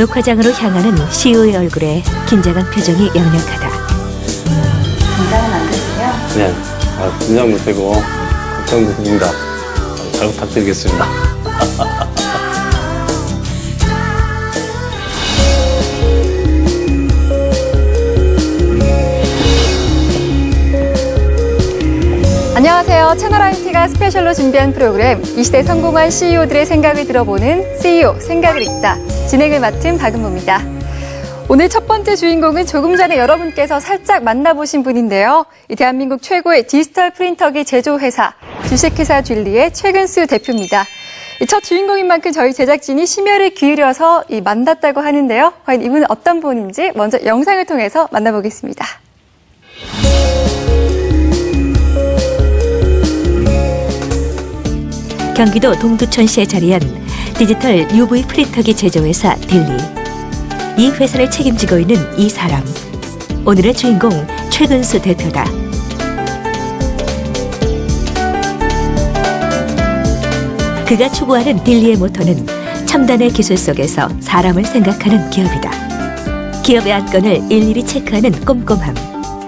녹화장으로 향하는 CEO의 얼굴에 긴장한 표정이 역력하다. 긴장은 안 되시죠? 네, 긴장도 되고 걱정도 됩니다. 잘 부탁드리겠습니다. 안녕하세요. 채널IT가 스페셜로 준비한 프로그램 이 시대 성공한 CEO들의 생각을 들어보는 CEO 생각을 읽다. 진행을 맡은 박은모입니다. 오늘 첫 번째 주인공은 조금 전에 여러분께서 살짝 만나보신 분인데요. 이 대한민국 최고의 디지털 프린터기 제조회사 주식회사 딜리의 최근수 대표입니다. 첫 주인공인 만큼 저희 제작진이 심혈을 기울여서 만났다고 하는데요. 과연 이분은 어떤 분인지 먼저 영상을 통해서 만나보겠습니다. 경기도 동두천시에 자리한 디지털 UV 프린터기 제조회사 딜리. 이 회사를 책임지고 있는 이 사람. 오늘의 주인공 최근수 대표다. 그가 추구하는 딜리의 모토는 첨단의 기술 속에서 사람을 생각하는 기업이다. 기업의 안건을 일일이 체크하는 꼼꼼함.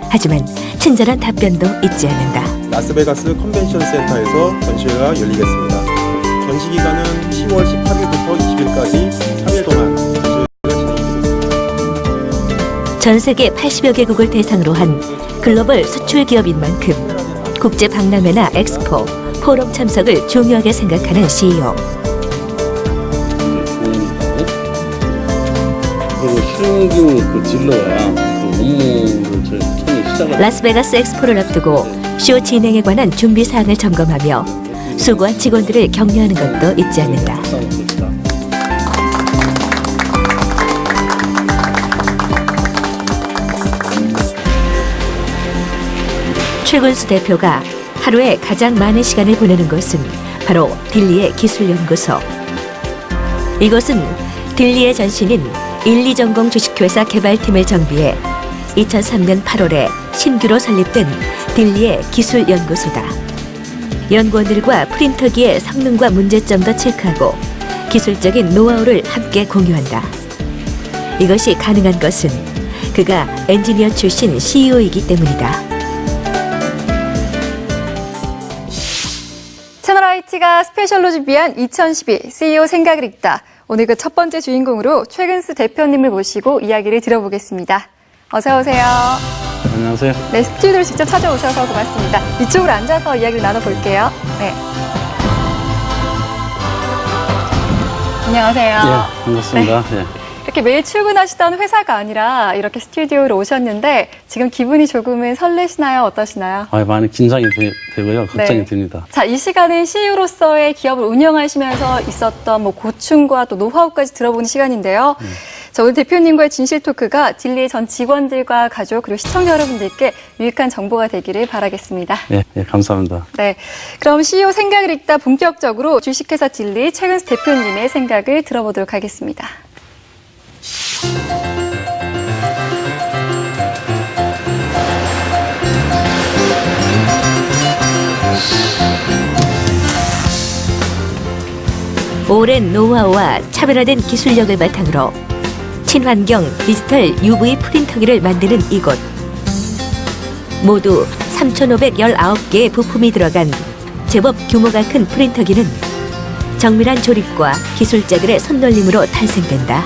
하지만 친절한 답변도 잊지 않는다. 라스베가스 컨벤션 센터에서 전시회가 열리겠습니다. 전시 기간은 10월 18일부터 20일까지 3일 동안 전시회가 진행됩니다. 전 세계 80여 개국을 대상으로 한 글로벌 수출 기업인 만큼 국제 박람회나 엑스포, 포럼 참석을 중요하게 생각하는 CEO. 그리고 신규 딜러야 업무를 처음에 시작을. 라스베가스 엑스포를 앞두고 쇼 진행에 관한 준비 사항을 점검하며 수고한 직원들을 격려하는 것도 잊지 않는다. 최근수 대표가 하루에 가장 많은 시간을 보내는 곳은 바로 딜리의 기술연구소. 이곳은 딜리의 전신인 1,2전공 주식회사 개발팀을 정비해 2003년 8월에 신규로 설립된 딜리의 기술연구소다. 연구원들과 프린터기의 성능과 문제점도 체크하고 기술적인 노하우를 함께 공유한다. 이것이 가능한 것은 그가 엔지니어 출신 CEO이기 때문이다. 채널IT가 스페셜로 준비한 2012 CEO 생각을 읽다. 오늘 그 첫 번째 주인공으로 최근수 대표님을 모시고 이야기를 들어보겠습니다. 어서 오세요. 안녕하세요. 네, 스튜디오를 직접 찾아오셔서 고맙습니다. 이쪽으로 앉아서 이야기를 나눠볼게요. 네. 안녕하세요. 예, 반갑습니다. 네. 예. 이렇게 매일 출근하시던 회사가 아니라 이렇게 스튜디오로 오셨는데 지금 기분이 조금은 설레시나요? 어떠시나요? 많이 긴장이 되고요. 걱정이 네. 됩니다. 자, 이 시간은 CEO로서의 기업을 운영하시면서 있었던 고충과 또 노하우까지 들어보는 시간인데요. 자, 오늘 대표님과의 진실 토크가 딜리의 전 직원들과 가족 그리고 시청자 여러분들께 유익한 정보가 되기를 바라겠습니다. 예, 감사합니다. 네, 그럼 CEO 생각을 읽다 본격적으로 주식회사 딜리 최근수 대표님의 생각을 들어보도록 하겠습니다. 오랜 노하우와 차별화된 기술력을 바탕으로 친환경 디지털 UV 프린터기를 만드는 이곳. 모두 3,519개의 부품이 들어간 제법 규모가 큰 프린터기는 정밀한 조립과 기술자들의 손놀림으로 탄생된다.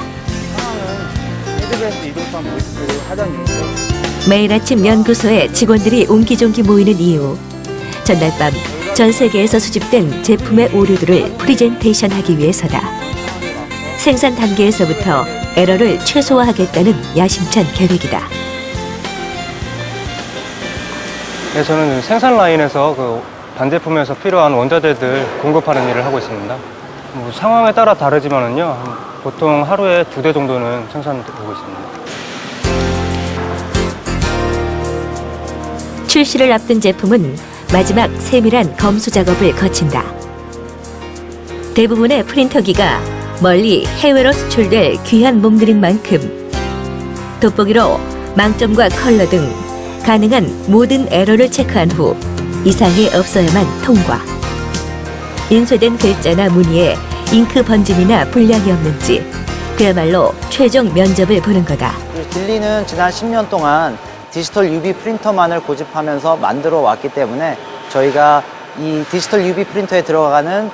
매일 아침 연구소에 직원들이 옹기종기 모이는 이유. 전날 밤 전 세계에서 수집된 제품의 오류들을 프리젠테이션하기 위해서다. 생산 단계에서부터 에러를 최소화하겠다는 야심찬 계획이다. 네, 저는 생산 라인에서 반제품에서 필요한 원자재들 공급하는 일을 하고 있습니다. 상황에 따라 다르지만은요, 보통 하루에 2대 정도는 생산되고 있습니다. 출시를 앞둔 제품은 마지막 세밀한 검수 작업을 거친다. 대부분의 프린터기가 멀리 해외로 수출될 귀한 몸들인 만큼 돋보기로 망점과 컬러 등 가능한 모든 에러를 체크한 후 이상이 없어야만 통과. 인쇄된 글자나 무늬에 잉크 번짐이나 불량이 없는지 그야말로 최종 면접을 보는 거다. 딜리는 지난 10년 동안 디지털 UV 프린터만을 고집하면서 만들어 왔기 때문에 저희가 이 디지털 UV 프린터에 들어가는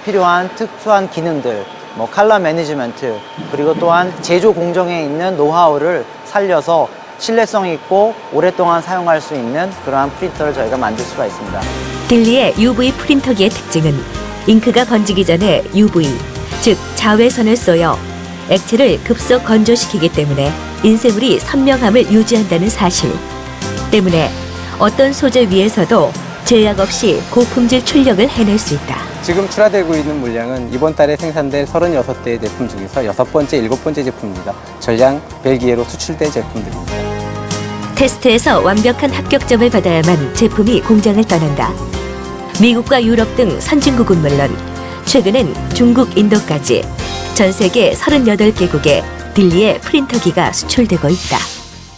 필요한 특수한 기능들, 뭐 컬러 매니지먼트, 그리고 또한 제조 공정에 있는 노하우를 살려서 신뢰성 있고 오랫동안 사용할 수 있는 그러한 프린터를 저희가 만들 수가 있습니다. 딜리의 UV 프린터기의 특징은 잉크가 번지기 전에 UV, 즉 자외선을 쏘여 액체를 급속 건조시키기 때문에 인쇄물이 선명함을 유지한다는 사실. 때문에 어떤 소재 위에서도 제약 없이 고품질 출력을 해낼 수 있다. 지금 출하되고 있는 물량은 이번 달에 생산될 36대의 제품 중에서 6번째, 7번째 제품입니다. 전량 벨기에로 수출된 제품들입니다. 테스트에서 완벽한 합격점을 받아야만 제품이 공장을 떠난다. 미국과 유럽 등 선진국은 물론 최근엔 중국, 인도까지 전 세계 38개국에 딜리의 프린터기가 수출되고 있다.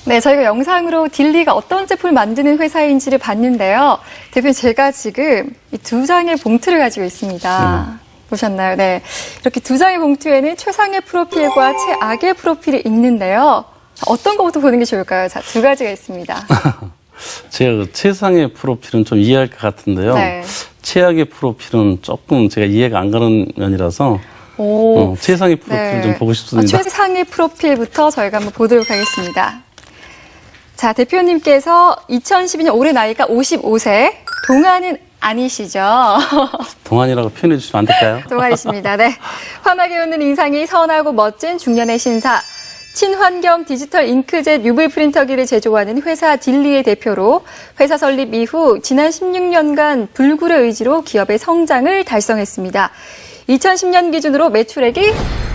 네, 저희가 영상으로 딜리가 어떤 제품을 만드는 회사인지를 봤는데요. 대표님, 제가 지금 이 2장의 봉투를 가지고 있습니다. 보셨나요? 네. 이렇게 2장의 봉투에는 최상의 프로필과 최악의 프로필이 있는데요. 어떤 것부터 보는 게 좋을까요? 자, 2가지가 있습니다. 제가 그 최상의 프로필은 좀 이해할 것 같은데요. 네. 최악의 프로필은 조금 제가 이해가 안 가는 면이라서 최상의 프로필 좀 보고 싶습니다. 최상의 프로필부터 저희가 한번 보도록 하겠습니다. 자, 대표님께서 2012년 올해 나이가 55세, 동안은 아니시죠? 동안이라고 표현해 주시면 안 될까요? 동안이십니다. 네. 환하게 웃는 인상이 선하고 멋진 중년의 신사. 친환경 디지털 잉크젯 UV 프린터기를 제조하는 회사 딜리의 대표로 회사 설립 이후 지난 16년간 불굴의 의지로 기업의 성장을 달성했습니다. 2010년 기준으로 매출액이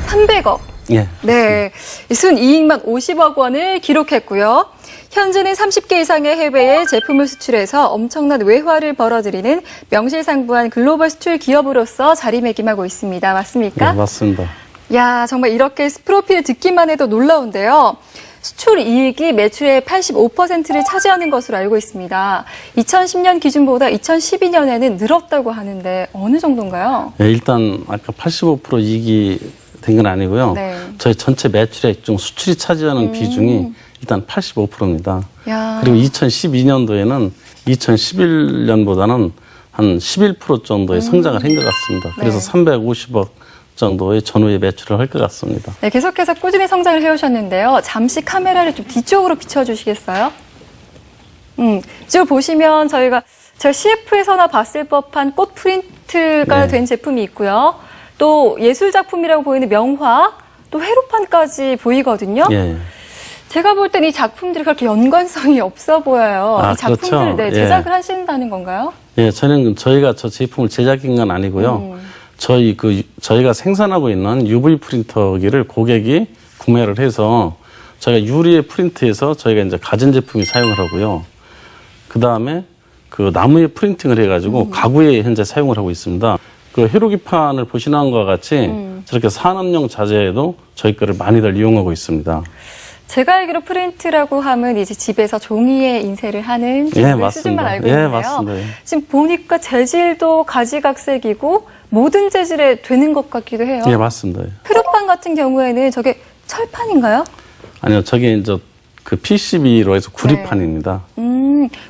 300억. 예. 네. 순이익만 50억 원을 기록했고요. 현재는 30개 이상의 해외에 제품을 수출해서 엄청난 외화를 벌어들이는 명실상부한 글로벌 수출 기업으로서 자리매김하고 있습니다. 맞습니까? 네, 맞습니다. 야, 정말 이렇게 프로필을 듣기만 해도 놀라운데요. 수출 이익이 매출의 85%를 차지하는 것으로 알고 있습니다. 2010년 기준보다 2012년에는 늘었다고 하는데 어느 정도인가요? 네, 일단 아까 85% 이익이 된 건 아니고요. 네. 저희 전체 매출액 중 수출이 차지하는 비중이 일단 85%입니다. 야. 그리고 2012년도에는 2011년보다는 한 11% 정도의 성장을 한 것 같습니다. 그래서 네. 350억 정도의 전후의 매출을 할 것 같습니다. 네, 계속해서 꾸준히 성장을 해오셨는데요. 잠시 카메라를 좀 뒤쪽으로 비춰주시겠어요? 이쪽을 보시면 저희가 CF에서나 봤을 법한 꽃 프린트가 네. 된 제품이 있고요. 또 예술작품이라고 보이는 명화, 또 회로판까지 보이거든요. 예. 제가 볼 땐 이 작품들이 그렇게 연관성이 없어 보여요. 아, 이 작품들을 그렇죠. 네, 제작을 하신다는 건가요? 예, 저희가 저 제품을 제작한 건 아니고요. 저희가 생산하고 있는 UV 프린터기를 고객이 구매를 해서 저희가 유리에 프린트해서 저희가 이제 가전제품이 사용을 하고요. 그 다음에 그 나무에 프린팅을 해가지고 가구에 현재 사용을 하고 있습니다. 그 회로기판을 보시는 것과 같이 저렇게 산업용 자재에도 저희 거를 많이들 이용하고 있습니다. 제가 알기로 프린트라고 하면 이제 집에서 종이에 인쇄를 하는 예, 수준만 맞습니다. 알고 예, 있는데요. 맞습니다. 예. 지금 보니까 재질도 가지각색이고 모든 재질에 되는 것 같기도 해요. 예, 맞습니다. 예. 회로판 같은 경우에는 저게 철판인가요? 아니요, 저게 이제 그 PCB로 해서 구리판입니다.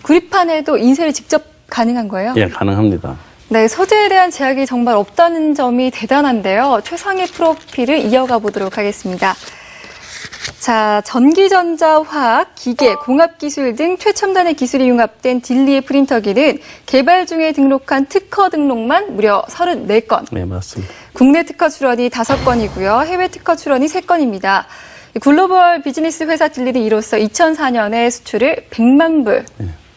구리판에도 인쇄를 직접 가능한 거예요? 예, 가능합니다. 네, 소재에 대한 제약이 정말 없다는 점이 대단한데요. 최상의 프로필을 이어가 보도록 하겠습니다. 자, 전기, 전자, 화학, 기계, 공학기술 등 최첨단의 기술이 융합된 딜리의 프린터기는 개발 중에 등록한 특허 등록만 무려 34건. 네, 맞습니다. 국내 특허 출원이 5건이고요. 해외 특허 출원이 3건입니다. 글로벌 비즈니스 회사 딜리는 이로써 2004년에 수출을 100만 불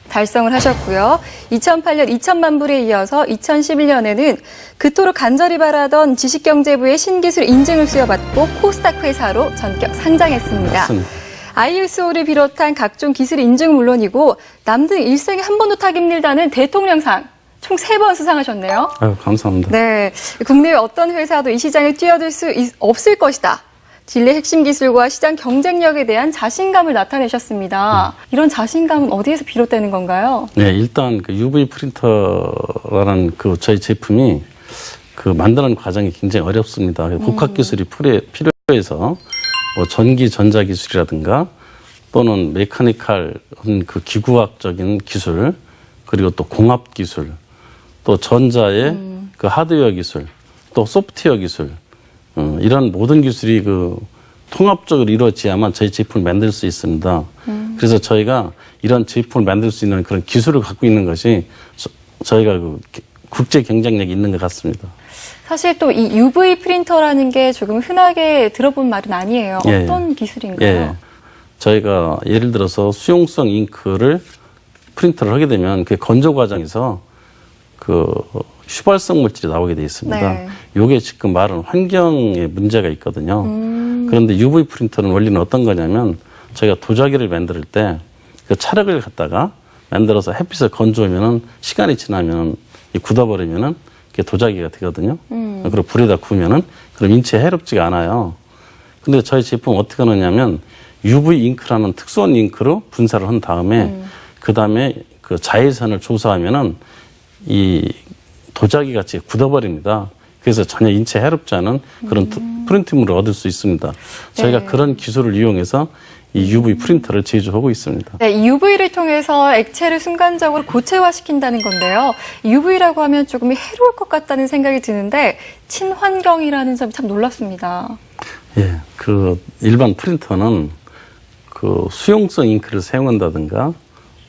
달성을 하셨고요. 2008년 2천만 불에 이어서 2011년에는 그토록 간절히 바라던 지식경제부의 신기술 인증을 수여받고 코스닥 회사로 전격 상장했습니다. 맞습니다. ISO를 비롯한 각종 기술 인증은 물론이고 남들 일생에 한 번도 타기 힘들다는 대통령상 총 3번 수상하셨네요. 아유, 감사합니다. 네, 국내의 어떤 회사도 이 시장에 뛰어들 수 없을 것이다. 딜리의 핵심 기술과 시장 경쟁력에 대한 자신감을 나타내셨습니다. 이런 자신감은 어디에서 비롯되는 건가요? 네, 일단 그 UV 프린터라는 그 저희 제품이 그 만드는 과정이 굉장히 어렵습니다. 복합 기술이 필요해서 에서 뭐 전기 전자 기술이라든가 또는 메카니컬 그 기구학적인 기술 그리고 또 공합 기술 또 전자의 그 하드웨어 기술 또 소프트웨어 기술 이런 모든 기술이 그 통합적으로 이루어져야만 저희 제품을 만들 수 있습니다. 그래서 저희가 이런 제품을 만들 수 있는 그런 기술을 갖고 있는 것이 저희가 그 국제 경쟁력이 있는 것 같습니다. 사실 또 이 UV 프린터라는 게 조금 흔하게 들어본 말은 아니에요. 예. 어떤 기술인가요? 예. 저희가 예를 들어서 수용성 잉크를 프린터를 하게 되면 그 건조 과정에서 그 휘발성 물질이 나오게 돼 있습니다. 네. 요게 지금 말은 환경에 문제가 있거든요. 그런데 UV 프린터는 원리는 어떤 거냐면 저희가 도자기를 만들 때 그 찰흙을 갖다가 만들어서 햇빛에 건조하면은 시간이 지나면 굳어버리면은 그게 도자기가 되거든요. 그리고 불에다 구우면은 그럼 인체에 해롭지가 않아요. 근데 저희 제품은 어떻게 하느냐면 UV 잉크라는 특수한 잉크로 분사를 한 다음에 그 다음에 그 자외선을 조사하면은 이 도자기 같이 굳어버립니다. 그래서 전혀 인체에 해롭지 않은 그런 프린트물을 얻을 수 있습니다. 저희가 네. 그런 기술을 이용해서 이 UV 프린터를 제조하고 있습니다. 네, 이 UV를 통해서 액체를 순간적으로 고체화시킨다는 건데요. UV라고 하면 조금 해로울 것 같다는 생각이 드는데 친환경이라는 점이 참 놀랍습니다. 예, 그 일반 프린터는 그 수용성 잉크를 사용한다든가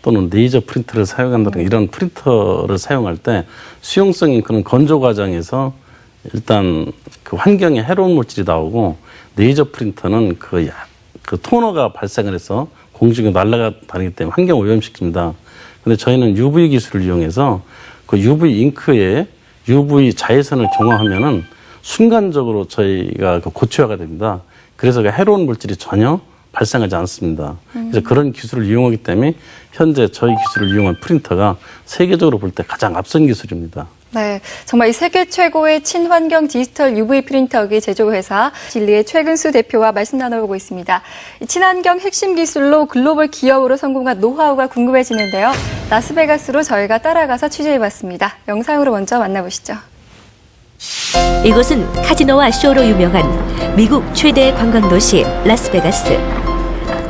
또는 레이저 프린터를 사용한다든가 이런 프린터를 사용할 때 수용성 잉크는 건조 과정에서 일단 그 환경에 해로운 물질이 나오고 레이저 프린터는 그 토너가 발생을 해서 공중에 날아다니기 때문에 환경을 오염시킵니다. 근데 저희는 UV 기술을 이용해서 그 UV 잉크에 UV 자외선을 경화하면은 순간적으로 저희가 그 고체화가 됩니다. 그래서 그 해로운 물질이 전혀 발생하지 않습니다. 그래서 그런 기술을 이용하기 때문에 현재 저희 기술을 이용한 프린터가 세계적으로 볼 때 가장 앞선 기술입니다. 네, 정말 이 세계 최고의 친환경 디지털 UV 프린터기 제조회사 진리의 최근수 대표와 말씀 나눠보고 있습니다. 이 친환경 핵심 기술로 글로벌 기업으로 성공한 노하우가 궁금해지는데요. 라스베가스로 저희가 따라가서 취재해봤습니다. 영상으로 먼저 만나보시죠. 이곳은 카지노와 쇼로 유명한 미국 최대 관광도시 라스베가스.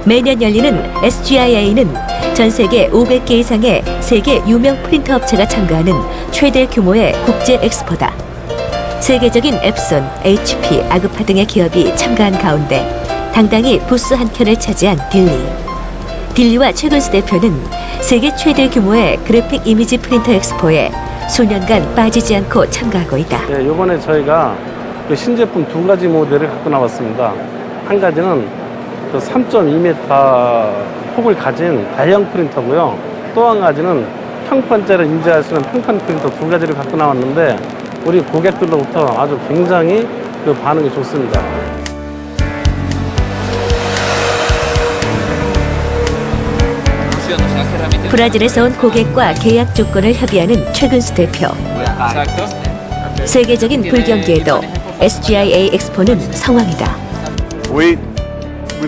매년 열리는 SGIA는 전 세계 500개 이상의 세계 유명 프린터 업체가 참가하는 최대 규모의 국제 엑스포다. 세계적인 앱손, HP, 아그파 등의 기업이 참가한 가운데 당당히 부스 한 켠을 차지한 딜리. 딜리와 최근수 대표는 세계 최대 규모의 그래픽 이미지 프린터 엑스포에 수년간 빠지지 않고 참가하고 있다. 네, 이번에 저희가 그 신제품 두 가지 모델을 갖고 나왔습니다. 한 가지는 그 3.2m 폭을 가진 다형 프린터고요. 또 한 가지는 평판자를 인지할 수 있는 평판 프린터 두 가지를 갖고 나왔는데 우리 고객들로부터 아주 굉장히 그 반응이 좋습니다. 브라질에서 온 고객과 계약 조건을 협의하는 최근수 대표. 세계적인 불경기에도 SGIA 엑스포는 성황이다. We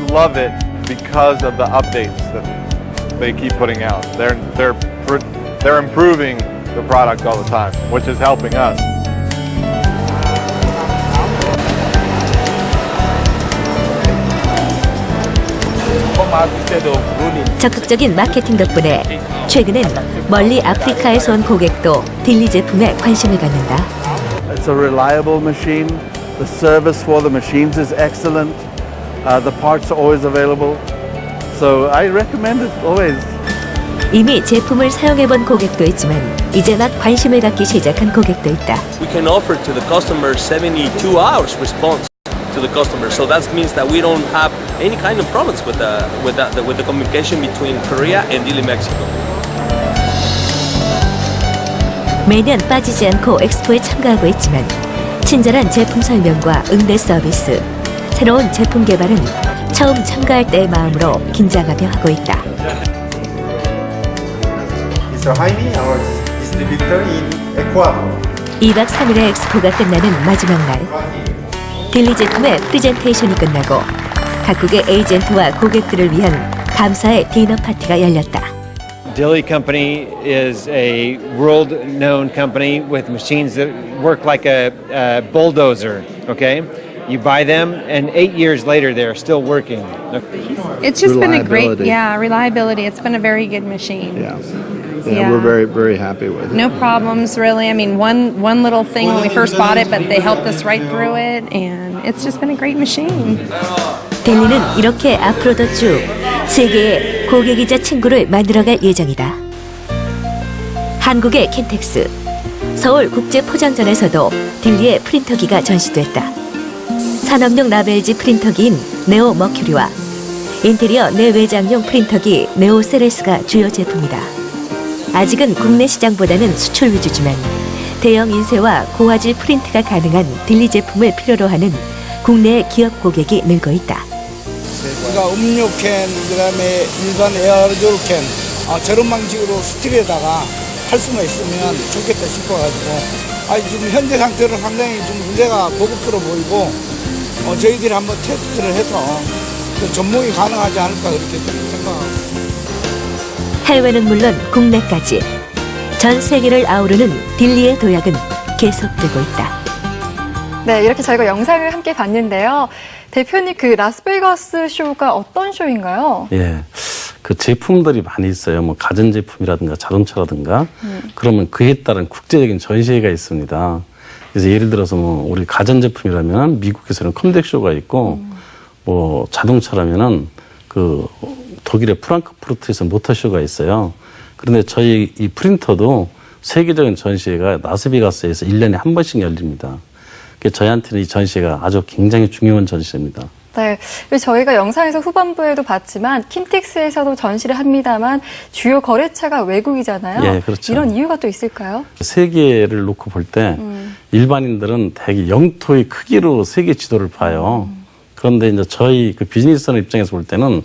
love it because of the updates that they keep putting out. They're improving the product all the time, which is helping us. 적극적인 마케팅 덕분에 최근엔 멀리 아프리카에서 온 고객도 딜리 제품에 관심을 갖는다. It's a reliable machine. The service for the machines is excellent. The parts are always available. So I recommend it always. 이미 제품을 사용해본 고객도 있지만 이제 막 관심을 갖기 시작한 고객도 있다. We can offer to the customer 72 hours response to the customer. So that means that we don't have any kind of problems with the communication between Korea and Dili, Mexico. 매년 빠지지 않고 엑스포에 참가하고 있지만 친절한 제품 설명과 응대 서비스, 새로운 제품 개발은 처음 참가할 때의 마음으로 긴장하며 하고 있다. Mr. Jaime, our distributor in Ecuador. 2박 3일의 엑스포가 끝나는 마지막 날. 딜리 제품의 프리젠테이션이 끝나고 각국의 에이전트와 고객들을 위한 감사의 디너 파티가 열렸다. Dili Company is a world-known company with machines that work like a bulldozer, okay? You buy them, and 8 years later, they're still working. It's just been a great, Reliability. reliability. It's been a very good machine. Yeah. Yeah. We're very, very happy with it. No problems, really. I mean, one little thing when we first bought it, but they helped us right through it, and it's just been a great machine. 델리는 이렇게 앞으로도 쭉 세계의 고객이자 친구를 만들어갈 예정이다. 한국의 킨텍스, 서울 국제포장전에서도 딜리의 프린터기가 전시됐다. 산업용 라벨지 프린터기인 네오 머큐리와 인테리어 내외장용 프린터기 네오 세레스가 주요 제품이다. 아직은 국내 시장보다는 수출 위주지만 대형 인쇄와 고화질 프린트가 가능한 딜리 제품을 필요로 하는 국내 기업 고객이 늘고 있다. 그러니까 음료캔, 그다음에 일반 에어로졸 캔 저런 방식으로 스틸에다가 할 수만 있으면 좋겠다 싶어가지고 지금 현재 상태로 상당히 좀 문제가 보급스러워 보이고 저희들이 한번 테스트를 해서 접목이 가능하지 않을까 그렇게 생각하고. 해외는 물론 국내까지 전 세계를 아우르는 딜리의 도약은 계속되고 있다. 네, 이렇게 저희가 영상을 함께 봤는데요. 대표님, 그 라스베가스 쇼가 어떤 쇼인가요? 예. 그 제품들이 많이 있어요. 뭐 가전제품이라든가 자동차라든가 그러면 그에 따른 국제적인 전시회가 있습니다. 그래서 예를 들어서 뭐 우리 가전제품이라면 미국에서는 컴덱쇼가 있고 뭐 자동차라면은 그 독일의 프랑크푸르트에서 모터쇼가 있어요. 그런데 저희 이 프린터도 세계적인 전시회가 라스베가스에서 1년에 한 번씩 열립니다. 그래서 저희한테는 이 전시회가 아주 굉장히 중요한 전시회입니다. 네, 저희가 영상에서 후반부에도 봤지만 킨텍스에서도 전시를 합니다만 주요 거래처가 외국이잖아요. 예, 그렇죠. 이런 이유가 또 있을까요? 세계를 놓고 볼 때 일반인들은 대개 영토의 크기로 세계 지도를 봐요. 그런데 이제 저희 그 비즈니스하는 입장에서 볼 때는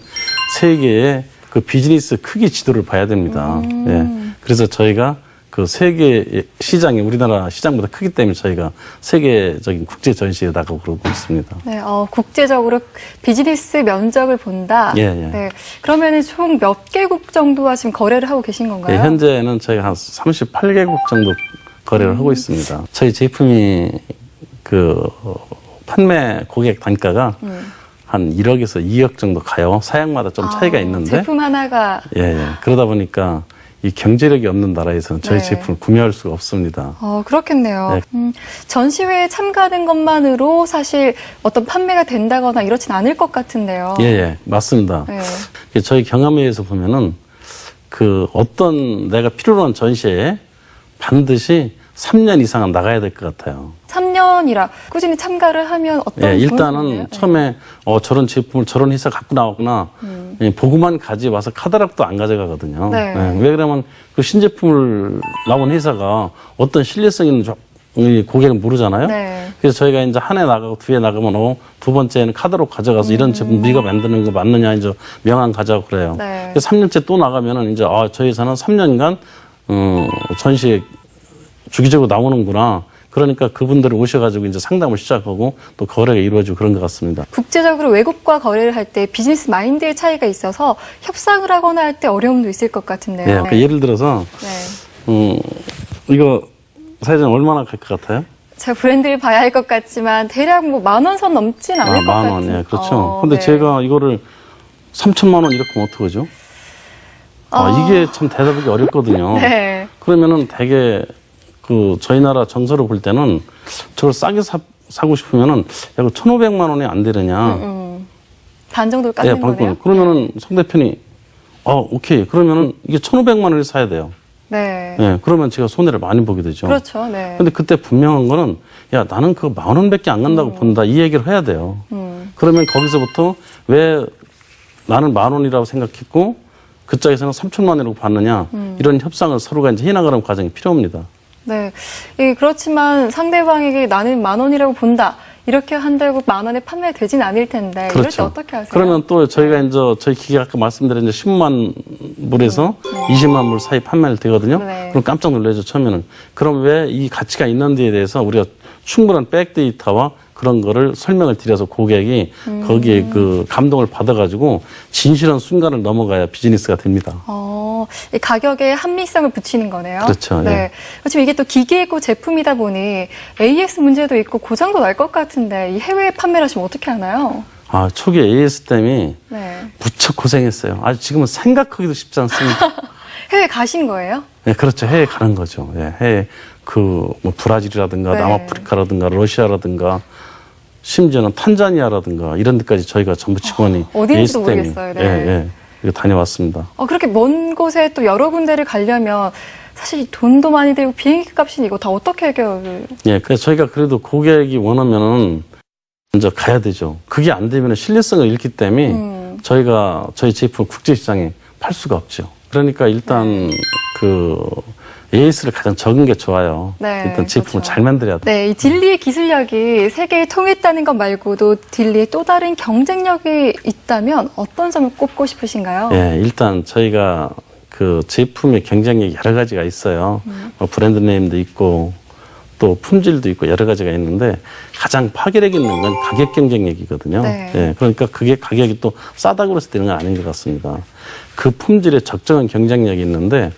세계의 그 비즈니스 크기 지도를 봐야 됩니다. 예. 그래서 저희가 그 세계 시장이 우리나라 시장보다 크기 때문에 저희가 세계적인 국제 전시에 나가고 그러고 있습니다. 네, 국제적으로 비즈니스 면적을 본다. 예, 예. 네, 그러면은 총 몇 개국 정도와 지금 거래를 하고 계신 건가요? 예, 현재는 저희가 한 38개국 정도 거래를 하고 있습니다. 저희 제품이 그 판매 고객 단가가 한 1억에서 2억 정도 가요. 사양마다 좀 차이가 있는데. 제품 하나가. 예, 예. 그러다 보니까 이 경제력이 없는 나라에서는 저희 네. 제품을 구매할 수가 없습니다. 그렇겠네요. 네. 전시회에 참가하는 것만으로 사실 어떤 판매가 된다거나 이렇진 않을 것 같은데요. 예, 예. 맞습니다. 네. 저희 경험회에서 보면은 그 어떤 내가 필요로 한 전시회에 반드시 3년 이상은 나가야 될 것 같아요. 3년이라 꾸준히 참가를 하면 어떤 예, 좋은 일단은 건가요? 처음에 저런 제품을 저런 회사 갖고 나왔구나 예, 보고만 가지 와서 카달락도 안 가져가거든요. 네. 예, 왜 그러면 그 신제품을 나온 회사가 어떤 신뢰성 있는 고객은 모르잖아요. 네. 그래서 저희가 이제 한 해 나가고 두 해 나가면 두 번째는 카달록 가져가서 이런 제품 네가 만드는 거 맞느냐 이제 명함 가져가고 그래요. 네. 그래서 3년째 또 나가면은 이제 저희 회사는 3년간 전시에 주기적으로 나오는구나. 그러니까 그분들이 오셔가지고 이제 상담을 시작하고 또 거래가 이루어지고 그런 것 같습니다. 국제적으로 외국과 거래를 할 때 비즈니스 마인드의 차이가 있어서 협상을 하거나 할 때 어려움도 있을 것 같은데요. 예, 그러니까 예를 들어서 이거 사회자님 얼마나 갈 것 같아요? 제가 브랜드를 봐야 할 것 같지만 대략 뭐 10,000원 선 넘진 않을 것 만 원, 같아요. 예, 그렇죠. 근데 제가 이거를 3,000만 원 이렇게 하면 어떡하죠? 이게 참 대답하기 어렵거든요. 네. 그러면은 되게 저희 나라 정서로 볼 때는 저걸 싸게 사고 싶으면은 야, 1,500만 원이 안 되느냐. 반 정도 깎는 예, 거네요. 그러면은 상대편이 오케이. 그러면은 이게 1,500만 원을 사야 돼요. 네. 예, 그러면 제가 손해를 많이 보게 되죠. 그렇죠. 네. 근데 그때 분명한 거는 야, 나는 그거 10,000원밖에 안 간다고 본다. 이 얘기를 해야 돼요. 그러면 거기서부터 왜 나는 10,000원이라고 생각했고 그 짝에서는 3,000만 원이라고 봤느냐. 이런 협상을 서로가 이제 해나가는 과정이 필요합니다. 네. 그렇지만 상대방에게 나는 10,000원이라고 본다. 이렇게 한다고 10,000원에 판매되진 않을 텐데. 그렇죠. 이럴 때 어떻게 하세요? 그러면 또 저희가 이제 저희 기계 아까 말씀드린 10만 불에서 20만 불 사이 판매를 되거든요. 네. 그럼 깜짝 놀라죠, 처음에는. 그럼 왜 이 가치가 있는 데에 대해서 우리가 충분한 백데이터와 그런 거를 설명을 드려서 고객이 거기에 그 감동을 받아가지고 진실한 순간을 넘어가야 비즈니스가 됩니다. 이 가격에 합리성을 붙이는 거네요. 그렇죠. 네. 예. 그렇지만 이게 또 기계고 제품이다 보니 AS 문제도 있고 고장도 날 것 같은데 이 해외에 판매를 하시면 어떻게 하나요? 아, 초기 AS 때문에 네. 무척 고생했어요. 아주 지금은 생각하기도 쉽지 않습니다. 해외 가신 거예요? 네, 그렇죠. 해외 가는 거죠. 예, 해외 뭐 브라질이라든가 네. 남아프리카라든가 러시아라든가 심지어는 탄자니아라든가 이런 데까지 저희가 전부 직원이 어디인지도 AS 때문에 모르겠어요. 네. 예, 예. 이거 다녀왔습니다. 그렇게 먼 곳에 또 여러 군데를 가려면 사실 돈도 많이 들고 비행기 값이니 이거 다 어떻게 해결을? 예, 그래서 저희가 그래도 고객이 원하면은 먼저 가야 되죠. 그게 안 되면 신뢰성을 잃기 때문에 저희가 저희 제품 국제시장에 팔 수가 없죠. 그러니까 일단 그 AS를 가장 적은 게 좋아요. 네, 일단 제품을 그렇죠. 잘 만들어야 돼요. 네, 이 딜리의 기술력이 세계에 통했다는 것 말고도 딜리의 또 다른 경쟁력이 있다면 어떤 점을 꼽고 싶으신가요? 예, 일단 저희가 그 제품의 경쟁력이 여러 가지가 있어요. 뭐 브랜드 네임도 있고 또 품질도 있고 여러 가지가 있는데 가장 파괴력 있는 건 가격 경쟁력이거든요. 네. 예, 그러니까 그게 가격이 또 싸다고 해서 되는 건 아닌 것 같습니다. 그 품질에 적정한 경쟁력이 있는데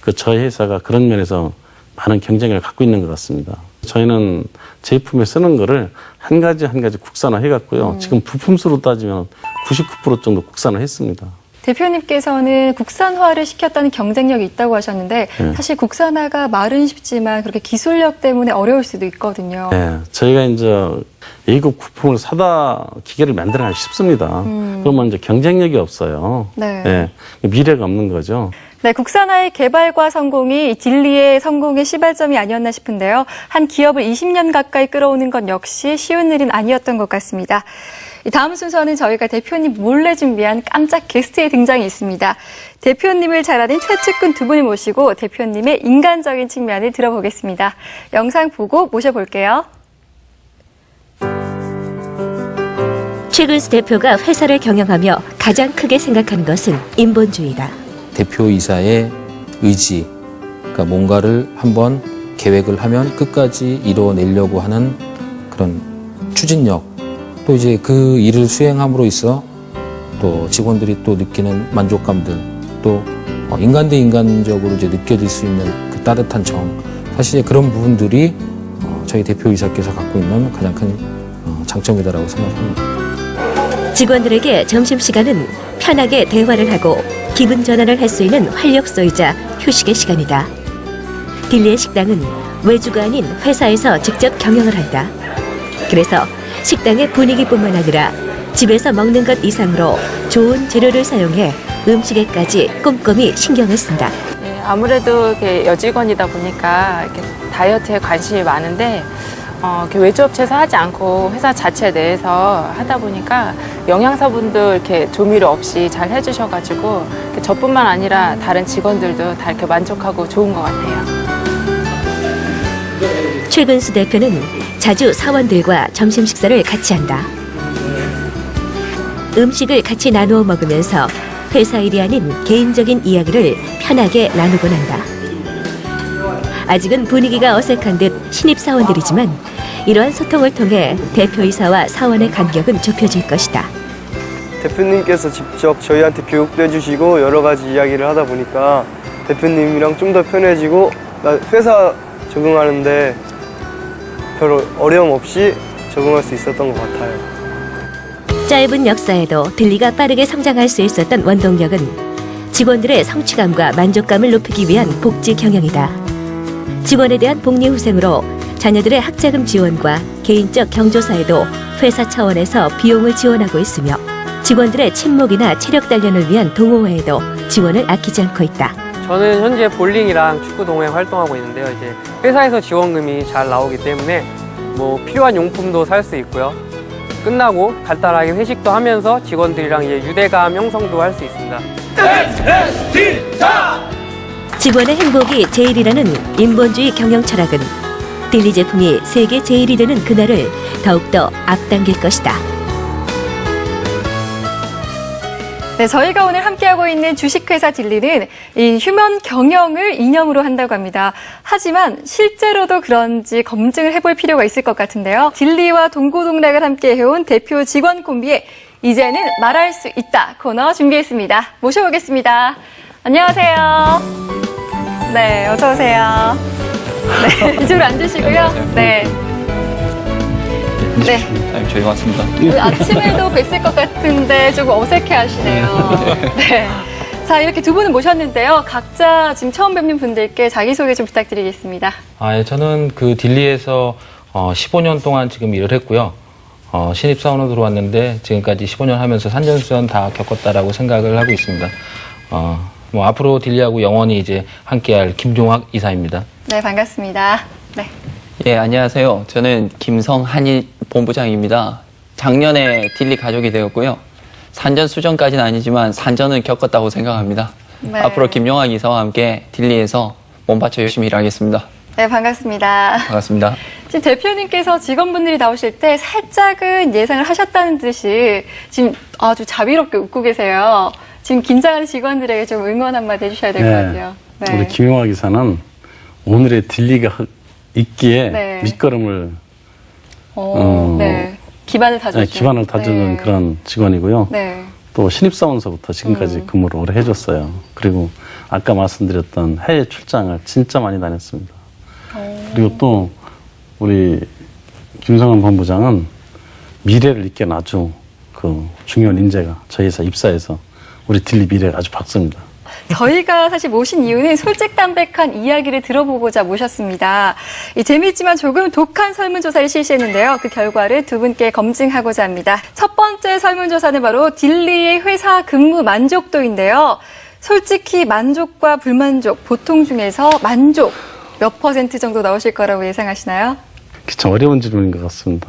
그 저희 회사가 그런 면에서 많은 경쟁력을 갖고 있는 것 같습니다. 저희는 제품에 쓰는 거를 한 가지 한 가지 국산화 해갖고요. 지금 부품 수로 따지면 99% 정도 국산화 했습니다. 대표님께서는 국산화를 시켰다는 경쟁력이 있다고 하셨는데 네. 사실 국산화가 말은 쉽지만 그렇게 기술력 때문에 어려울 수도 있거든요. 네, 저희가 이제 A급 부품을 사다 기계를 만들어가기 쉽습니다. 그러면 이제 경쟁력이 없어요. 네. 네, 미래가 없는 거죠. 네, 국산화의 개발과 성공이 딜리의 성공의 시발점이 아니었나 싶은데요. 한 기업을 20년 가까이 끌어오는 건 역시 쉬운 일은 아니었던 것 같습니다. 이 다음 순서는 저희가 대표님 몰래 준비한 깜짝 게스트의 등장이 있습니다. 대표님을 잘 아는 최측근 두 분을 모시고 대표님의 인간적인 측면을 들어보겠습니다. 영상 보고 모셔볼게요. 최근수 대표가 회사를 경영하며 가장 크게 생각하는 것은 인본주의다. 대표이사의 의지, 그러니까 뭔가를 한번 계획을 하면 끝까지 이뤄내려고 하는 그런 추진력, 또 이제 그 일을 수행함으로 있어 또 직원들이 또 느끼는 만족감들, 또 인간 대 인간적으로 이제 느껴질 수 있는 그 따뜻한 정, 사실 그런 부분들이 저희 대표이사께서 갖고 있는 가장 큰 장점이다라고 생각합니다. 직원들에게 점심시간은 편하게 대화를 하고 기분 전환을 할 수 있는 활력소이자 휴식의 시간이다. 딜리의 식당은 외주가 아닌 회사에서 직접 경영을 한다. 그래서 식당의 분위기뿐만 아니라 집에서 먹는 것 이상으로 좋은 재료를 사용해 음식에까지 꼼꼼히 신경을 쓴다. 네, 아무래도 이렇게 여직원이다 보니까 이렇게 다이어트에 관심이 많은데 이렇게 외주업체에서 하지 않고 회사 자체 내에서 하다 보니까 영양사분도 이렇게 조미료 없이 잘 해주셔가지고 저뿐만 아니라 다른 직원들도 다 이렇게 만족하고 좋은 것 같아요. 최근수 대표는 자주 사원들과 점심 식사를 같이 한다. 음식을 같이 나누어 먹으면서 회사 일이 아닌 개인적인 이야기를 편하게 나누곤 한다. 아직은 분위기가 어색한 듯 신입 사원들이지만 이러한 소통을 통해 대표이사와 사원의 간격은 좁혀질 것이다. 대표님께서 직접 저희한테 교육도 해주시고 여러 가지 이야기를 하다 보니까 대표님이랑 좀 더 편해지고 회사 적응하는데 별 어려움 없이 적응할 수 있었던 것 같아요. 짧은 역사에도 딜리가 빠르게 성장할 수 있었던 원동력은 직원들의 성취감과 만족감을 높이기 위한 복지 경영이다. 직원에 대한 복리후생으로 자녀들의 학자금 지원과 개인적 경조사에도 회사 차원에서 비용을 지원하고 있으며 직원들의 친목이나 체력 단련을 위한 동호회에도 지원을 아끼지 않고 있다. 저는 현재 볼링이랑 축구 동호회 활동하고 있는데요. 이제 회사에서 지원금이 잘 나오기 때문에 뭐 필요한 용품도 살 수 있고요. 끝나고 간단하게 회식도 하면서 직원들이랑 이제 유대감 형성도 할 수 있습니다. 직원의 행복이 제일이라는 인본주의 경영 철학은 딜리 제품이 세계 제일이 되는 그날을 더욱더 앞당길 것이다. 네, 저희가 오늘 함께하고 있는 주식회사 딜리는 이 휴먼 경영을 이념으로 한다고 합니다. 하지만 실제로도 그런지 검증을 해볼 필요가 있을 것 같은데요. 딜리와 동고동락을 함께 해온 대표 직원 콤비의 이제는 말할 수 있다 코너 준비했습니다. 모셔보겠습니다. 안녕하세요. 네, 어서 오세요. 네, 이쪽으로 앉으시고요. 네. 네. 저희가 왔습니다. 오늘 아침에도 뵀을 것 같은데 조금 어색해 하시네요. 네. 자, 이렇게 두 분을 모셨는데요. 각자 지금 처음 뵙는 분들께 자기소개 좀 부탁드리겠습니다. 예, 저는 그 딜리에서 15년 동안 지금 일을 했고요. 신입사원으로 들어왔는데 지금까지 15년 하면서 산전수전 다 겪었다라고 생각을 하고 있습니다. 뭐 앞으로 딜리하고 영원히 이제 함께할 김종학 이사입니다. 네, 반갑습니다. 네. 예, 안녕하세요. 저는 김성한이 본부장입니다. 작년에 딜리 가족이 되었고요. 산전수전까지는 아니지만 산전은 겪었다고 생각합니다. 네. 앞으로 김용학 이사와 함께 딜리에서 몸바쳐 열심히 일하겠습니다. 네, 반갑습니다. 반갑습니다. 지금 대표님께서 직원분들이 나오실 때 살짝은 예상을 하셨다는 듯이 지금 아주 자비롭게 웃고 계세요. 지금 긴장하는 직원들에게 좀 응원 한마디 해주셔야 될 것 같아요. 네. 우리 김용학 기사는 오늘의 딜리가 있기에 네. 밑거름을 네. 기반을 다져주는, 기반을 다져주는 네. 그런 직원이고요. 네. 또 신입사원서부터 지금까지 근무를 오래 해줬어요. 그리고 아까 말씀드렸던 해외 출장을 진짜 많이 다녔습니다. 그리고 또 우리 김성한 본부장은 미래를 이끈 아주 그 중요한 인재가 저희 회사 입사해서 우리 딜리 미래가 아주 밝습니다. 저희가 사실 모신 이유는 솔직담백한 이야기를 들어보고자 모셨습니다. 이 재미있지만 조금 독한 설문조사를 실시했는데요. 그 결과를 두 분께 검증하고자 합니다. 첫 번째 설문조사는 바로 딜리의 회사 근무 만족도인데요. 솔직히 만족과 불만족, 보통 중에서 만족 몇 % 정도 나오실 거라고 예상하시나요? 참 어려운 질문인 것 같습니다.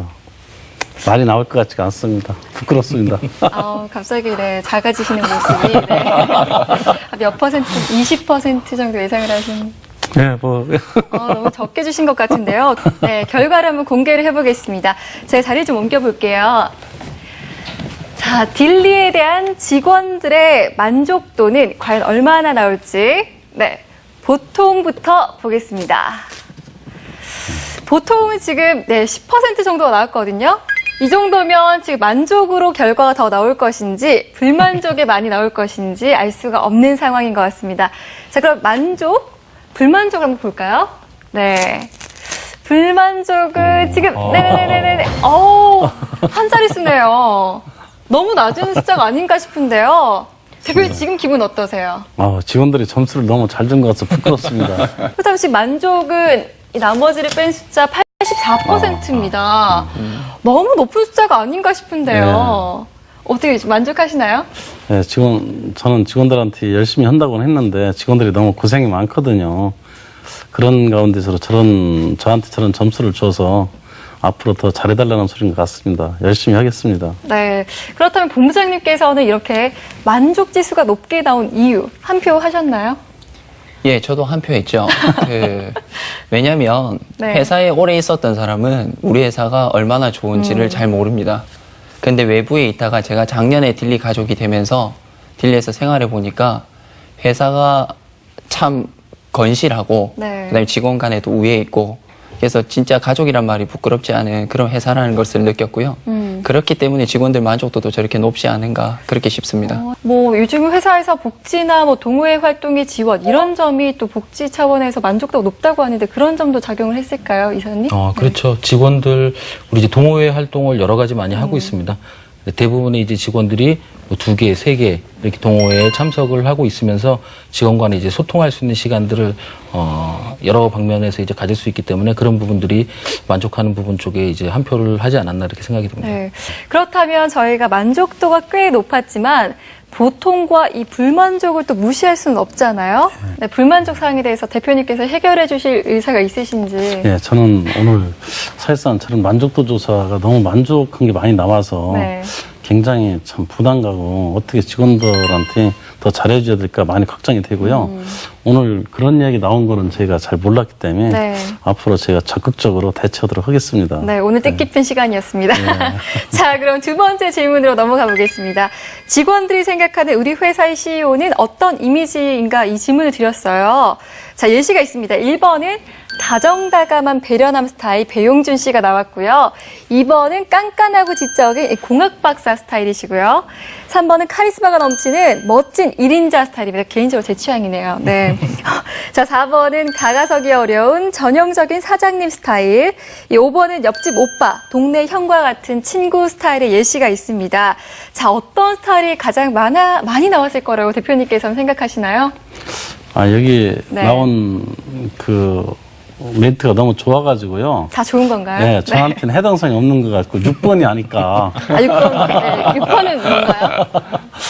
말이 나올 것 같지가 않습니다. 부끄럽습니다. 갑자기 네, 작아지시는 모습이 네. 몇 퍼센트, 20% 정도 예상을 하신. 네, 뭐. 너무 적게 주신 것 같은데요. 네, 결과를 한번 공개를 해보겠습니다. 제 자리 좀 옮겨볼게요. 자, 딜리에 대한 직원들의 만족도는 과연 얼마나 나올지. 네, 보통부터 보겠습니다. 보통은 지금 10% 정도가 나왔거든요. 이 정도면 지금 만족으로 결과가 더 나올 것인지 불만족에 많이 나올 것인지 알 수가 없는 상황인 것 같습니다. 자, 그럼 만족, 불만족을 한번 볼까요? 네. 불만족은 지금 네네네네. 한 자릿수네요. 너무 낮은 숫자가 아닌가 싶은데요. 대표님 지금 기분 어떠세요? 직원들이 점수를 너무 잘 준 것 같아서 부끄럽습니다. 그렇다면 지금 만족은 이 나머지를 뺀 숫자 84%입니다. 너무 높은 숫자가 아닌가 싶은데요. 어떻게 만족하시나요? 네, 저는 직원들한테 열심히 한다고는 했는데 직원들이 너무 고생이 많거든요. 그런 가운데서 저한테 저런 점수를 줘서 앞으로 더 잘해달라는 소리인 것 같습니다. 열심히 하겠습니다. 네. 그렇다면 본부장님께서는 이렇게 만족 지수가 높게 나온 이유 한 표 하셨나요? 예, 저도 한 표 했죠. 왜냐면 네. 회사에 오래 있었던 사람은 우리 회사가 얼마나 좋은지를 잘 모릅니다. 근데 외부에 있다가 제가 작년에 딜리 가족이 되면서 딜리에서 생활해 보니까 회사가 참 건실하고 네. 그다음에 직원 간에도 우애 있고 그래서 진짜 가족이란 말이 부끄럽지 않은 그런 회사라는 것을 느꼈고요. 그렇기 때문에 직원들 만족도도 저렇게 높지 않은가 그렇게 싶습니다. 뭐 요즘 회사에서 복지나 뭐 동호회 활동의 지원 이런 점이 또 복지 차원에서 만족도가 높다고 하는데 그런 점도 작용을 했을까요, 이사님? 그렇죠. 직원들 우리 이제 동호회 활동을 여러 가지 많이 하고 있습니다. 대부분의 이제 직원들이 뭐 2개, 3개 이렇게 동호회에 참석을 하고 있으면서 직원 간에 이제 소통할 수 있는 시간들을 여러 방면에서 이제 가질 수 있기 때문에 그런 부분들이 만족하는 부분 쪽에 이제 한 표를 하지 않았나 이렇게 생각이 듭니다. 네. 그렇다면 저희가 만족도가 꽤 높았지만 보통과 이 불만족을 또 무시할 수는 없잖아요. 네, 불만족 사항에 대해서 대표님께서 해결해 주실 의사가 있으신지. 네, 저는 오늘 사실상 저런 만족도 조사가 너무 만족한 게 많이 나와서 네. 굉장히 참 부담 가고 어떻게 직원들한테 더 잘해줘야 될까 많이 걱정이 되고요. 오늘 그런 이야기 나온 거는 저희가 잘 몰랐기 때문에 네. 앞으로 제가 적극적으로 대처하도록 하겠습니다. 네, 오늘 뜻깊은 시간이었습니다. 자, 그럼 두 번째 질문으로 넘어가 보겠습니다. 직원들이 생각하는 우리 회사의 CEO는 어떤 이미지인가 이 질문을 드렸어요. 자, 예시가 있습니다. 1번은 다정다감한 배려남 스타일 배용준 씨가 나왔고요. 2번은 깐깐하고 지적인 공학 박사 스타일이시고요. 3번은 카리스마가 넘치는 멋진 1인자 스타일입니다. 개인적으로 제 취향이네요. 네. 자, 4번은 다가서기 어려운 전형적인 사장님 스타일. 5번은 옆집 오빠, 동네 형과 같은 친구 스타일의 예시가 있습니다. 자, 어떤 스타일이 가장 많이 나왔을 거라고 대표님께서는 생각하시나요? 여기 네. 나온 그 멘트가 너무 좋아가지고요. 다 좋은 건가요? 네, 저한테는 해당성이 없는 것 같고 6번이 아니까. 6번은 뭔가요?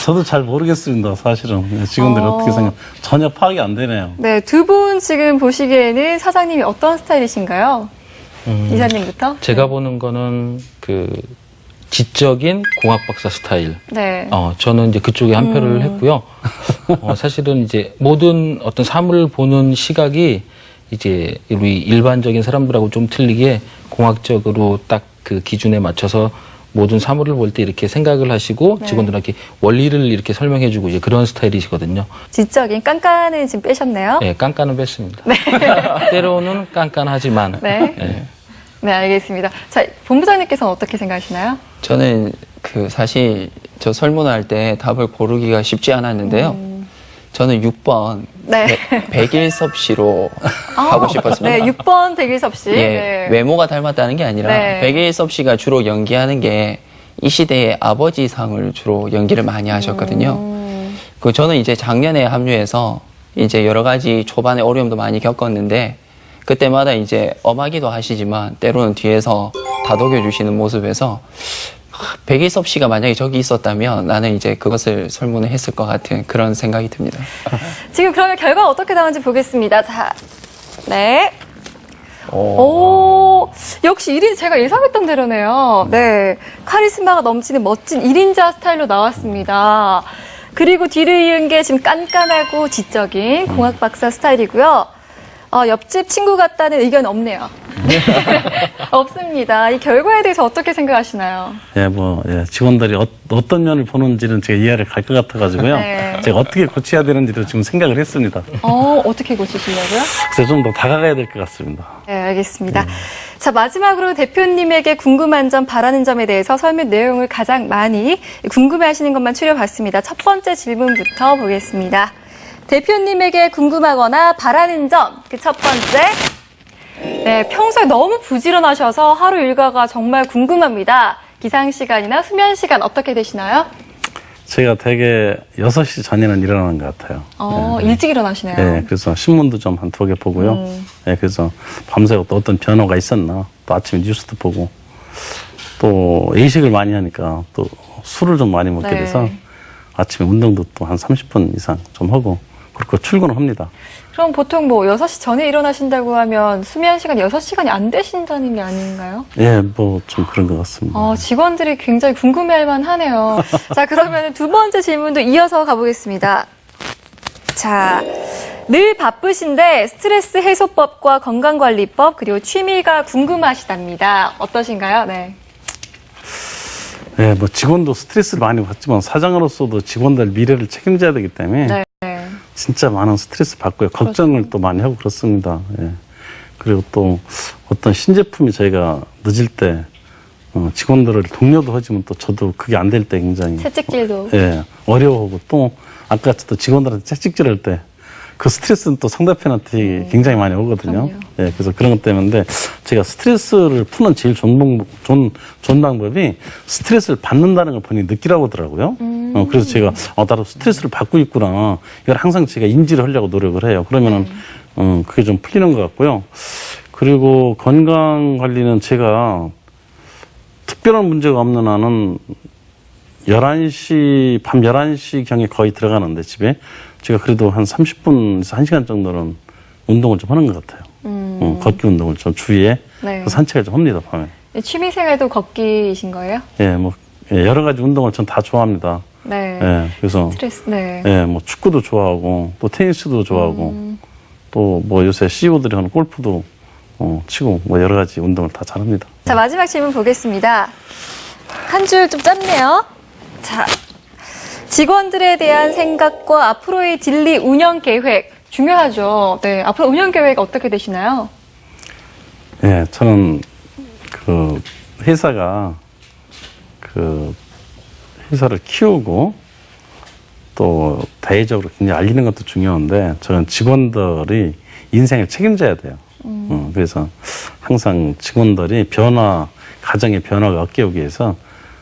저도 잘 모르겠습니다, 사실은. 직원들이 어떻게 생각, 전혀 파악이 안 되네요. 네, 두 분 지금 보시기에는 사장님이 어떤 스타일이신가요? 이사님부터? 제가 보는 거는 그 지적인 공학 박사 스타일. 네. 저는 이제 그쪽에 한 표를 했고요. 사실은 이제 모든 어떤 사물을 보는 시각이 이제 우리 일반적인 사람들하고 좀 틀리게 공학적으로 딱 그 기준에 맞춰서 모든 사물을 볼 때 이렇게 생각을 하시고 네. 직원들한테 원리를 이렇게 설명해주고 이제 그런 스타일이시거든요. 지적인 깐깐은 지금 빼셨네요. 네, 깐깐은 뺐습니다. 때로는 깐깐하지만. 네. 네. 네, 알겠습니다. 자, 본부장님께서는 어떻게 생각하시나요? 저는 그 사실 저 설문할 때 답을 고르기가 쉽지 않았는데요. 저는 6번 네. 백일섭 씨로 하고 싶었습니다. 네, 6번 백일섭 씨. 예, 네. 외모가 닮았다는 게 아니라 네. 백일섭 씨가 주로 연기하는 게 이 시대의 아버지상을 주로 연기를 많이 하셨거든요. 그 저는 이제 작년에 합류해서 이제 여러 가지 초반에 어려움도 많이 겪었는데 그때마다 이제 엄하기도 하시지만 때로는 뒤에서 다독여 주시는 모습에서 백일섭 씨가 만약에 저기 있었다면 나는 이제 그것을 설문을 했을 것 같은 그런 생각이 듭니다. 지금 그러면 결과가 어떻게 나오는지 보겠습니다. 자, 네. 오, 역시 1인 제가 예상했던 대로네요. 네. 카리스마가 넘치는 멋진 1인자 스타일로 나왔습니다. 그리고 뒤를 이은 게 지금 깐깐하고 지적인 공학 박사 스타일이고요. 옆집 친구 같다는 의견 없네요. 없습니다. 이 결과에 대해서 어떻게 생각하시나요? 직원들이 어떤 면을 보는지는 제가 이해를 갈 것 같아가지고요. 네. 제가 어떻게 고쳐야 되는지도 지금 생각을 했습니다. 어떻게 고치시려고요? 그래서 좀 더 다가가야 될 것 같습니다. 네, 알겠습니다. 자, 마지막으로 대표님에게 궁금한 점, 바라는 점에 대해서 설문 내용을 가장 많이 궁금해하시는 것만 추려봤습니다. 첫 번째 질문부터 보겠습니다. 대표님에게 궁금하거나 바라는 점, 그 첫 번째. 네, 평소에 너무 부지런하셔서 하루 일과가 정말 궁금합니다. 기상 시간이나 수면 시간 어떻게 되시나요? 제가 되게 6시 전에는 일어나는 것 같아요. 일찍 일어나시네요. 네, 그래서 신문도 좀 한 2개 보고요. 네, 그래서 밤새고 또 어떤 변화가 있었나, 또 아침에 뉴스도 보고, 또 외식을 많이 하니까 또 술을 좀 많이 먹게 돼서 아침에 운동도 또 한 30분 이상 좀 하고, 그렇게 출근을 합니다. 그럼 보통 6시 전에 일어나신다고 하면 수면 시간이 6시간이 안 되신다는 게 아닌가요? 예, 좀 그런 것 같습니다. 직원들이 굉장히 궁금해할 만하네요. 자, 그러면 두 번째 질문도 이어서 가보겠습니다. 자, 늘 바쁘신데 스트레스 해소법과 건강관리법 그리고 취미가 궁금하시답니다. 어떠신가요? 네. 네, 직원도 스트레스를 많이 받지만 사장으로서도 직원들 미래를 책임져야 되기 때문에 네. 진짜 많은 스트레스 받고요. 걱정을 또 많이 하고 그렇습니다. 예. 그리고 또 어떤 신제품이 저희가 늦을 때 직원들을 독려도 하지만 또 저도 그게 안 될 때 굉장히 채찍질도 어려워하고 또 아까 또 직원들한테 채찍질할 때 그 스트레스는 또 상대편한테 굉장히 많이 오거든요. 예, 그래서 그런 것 때문에 제가 스트레스를 푸는 제일 좋은 방법이 스트레스를 받는다는 걸 본인이 느끼라고 하더라고요. 그래서 제가 나도 스트레스를 받고 있구나. 이걸 항상 제가 인지를 하려고 노력을 해요. 그러면은 그게 좀 풀리는 것 같고요. 그리고 건강 관리는 제가 특별한 문제가 없는 한은 11시, 밤 11시경에 거의 들어가는데 집에 제가 그래도 한 30분에서 1시간 정도는 운동을 좀 하는 것 같아요. 걷기 운동을 좀 주위에 산책을 좀 합니다, 밤에. 취미생활도 걷기이신 거예요? 예, 여러 가지 운동을 전 다 좋아합니다. 네. 예, 그래서. 스트레스, 축구도 좋아하고, 또 테니스도 좋아하고, 또 요새 CEO들이 하는 골프도 치고, 여러 가지 운동을 다 잘합니다. 자, 마지막 질문 보겠습니다. 한 줄 좀 짧네요. 자, 직원들에 대한 생각과 앞으로의 딜리 운영 계획 중요하죠. 네, 앞으로 운영 계획 어떻게 되시나요? 예, 저는 그 회사가 그 회사를 키우고 또 대외적으로 굉장히 알리는 것도 중요한데 저는 직원들이 인생을 책임져야 돼요. 그래서 항상 직원들이 가정의 변화가 없게 위해서